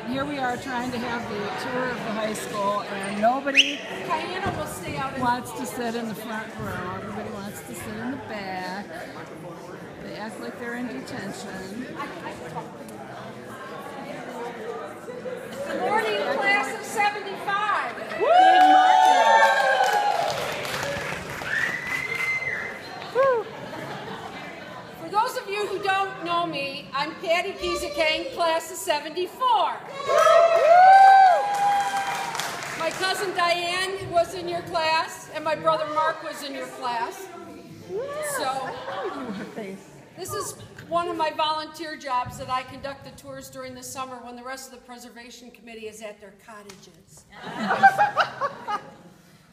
here we are trying to have the tour of the high school, and nobody wants to sit in the front row. Everybody wants to sit in the back. They act like they're in detention. Good morning, class of 75. Good morning. For those of you who don't know me, I'm Patty Giesecke, class of 74. My cousin Diane was in your class, and my brother Mark was in your class. So, this is one of my volunteer jobs that I conduct the tours during the summer when the rest of the preservation committee is at their cottages.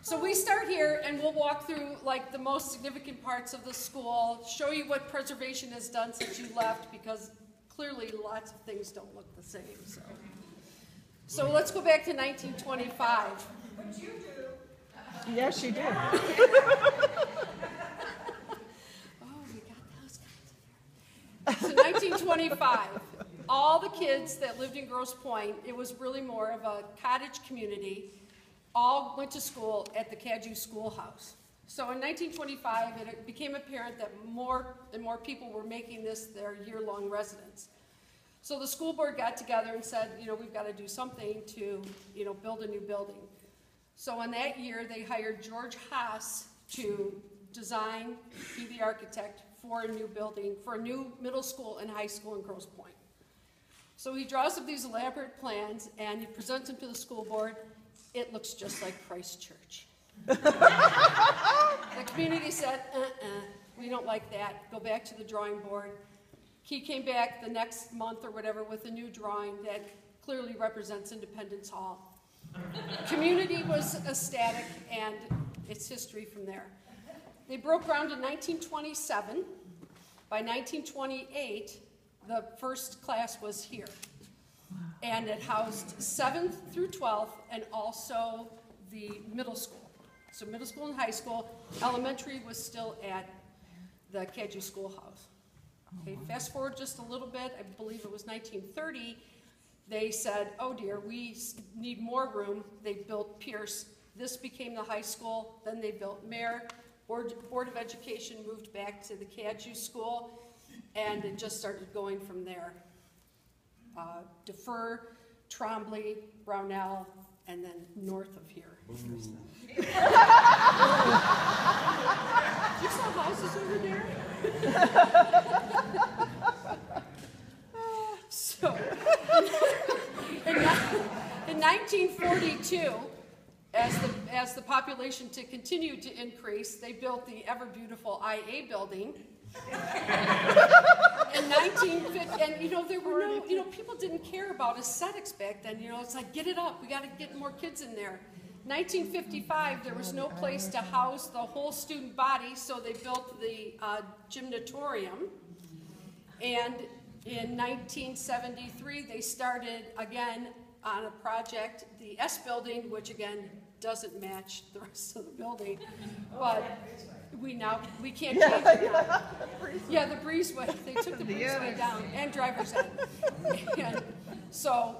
So we start here and we'll walk through like the most significant parts of the school, show you what preservation has done since you left, because clearly lots of things don't look the same. So let's go back to 1925. What you do? Yes, she did. So 1925, all the kids that lived in Grosse Pointe, it was really more of a cottage community, all went to school at the Cadieux Schoolhouse. So in 1925, it became apparent that more and more people were making this their year-long residence. So the school board got together and said, we've got to do something to, build a new building. So in that year, they hired George Haas to design, be the architect for a new building, for a new middle school and high school in Grosse Pointe. So he draws up these elaborate plans and he presents them to the school board. It looks just like Christ Church. The community said, we don't like that. Go back to the drawing board. He came back the next month or whatever with a new drawing that clearly represents Independence Hall. The community was ecstatic, and it's history from there. They broke ground in 1927. By 1928, the first class was here. And it housed 7th through 12th and also the middle school. So middle school and high school. Elementary was still at the Cadieux Schoolhouse. Okay, fast forward just a little bit, I believe it was 1930, they said, oh dear, we need more room. They built Pierce. This became the high school. Then they built Mare. Board of Education moved back to the Cadieux School, and it just started going from there. Defer, Trombley, Brownell, and then north of here. You saw houses over there? So, in 1942, as the population continued to increase, they built the ever beautiful IA building. In 1950, and there were no, people didn't care about aesthetics back then. It's like, get it up, we got to get more kids in there. 1955, there was no place to house the whole student body, so they built the gymnatorium. And in 1973, they started again on a project, the S building, which again doesn't match the rest of the building, but we can't change it now. Yeah, the breezeway, they took the breezeway down, and driver's ed. And so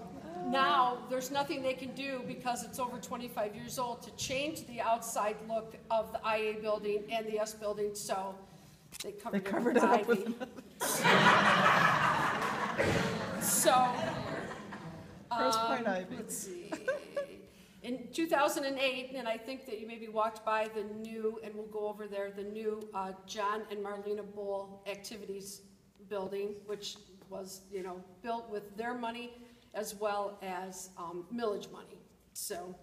now there's nothing they can do because it's over 25 years old to change the outside look of the IA building and the S building, so they covered it up with So, let's see. In 2008, and I think that you maybe walked by the new, and we'll go over there, the new John and Marlena Bull Activities Building, which was, built with their money as well as millage money. So,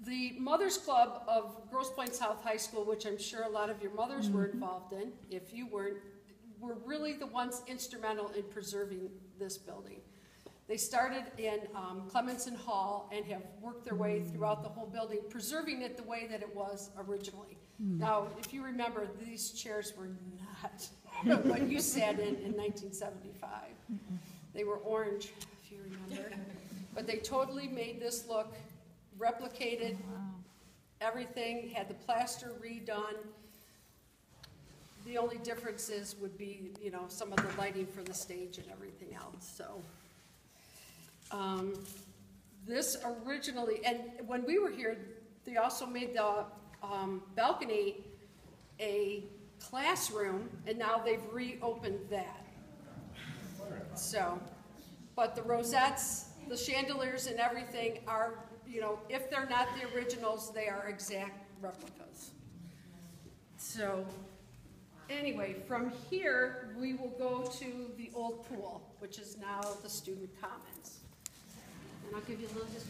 the Mothers Club of Grosse Pointe South High School, which I'm sure a lot of your mothers were involved in, if you weren't, were really the ones instrumental in preserving this building. They started in Clemenson Hall and have worked their way throughout the whole building, preserving it the way that it was originally. Now, if you remember, these chairs were not what you sat in 1975. They were orange, if you remember. But they totally made this look, replicated everything, had the plaster redone. The only differences would be, some of the lighting for the stage and everything else. So This originally, and when we were here, they also made the balcony a classroom, and now they've reopened that. So, but the rosettes, the chandeliers and everything are, you know, if they're not the originals, they are exact replicas. So, anyway, from here, we will go to the old pool, which is now the student commons. And I'll give you a little history.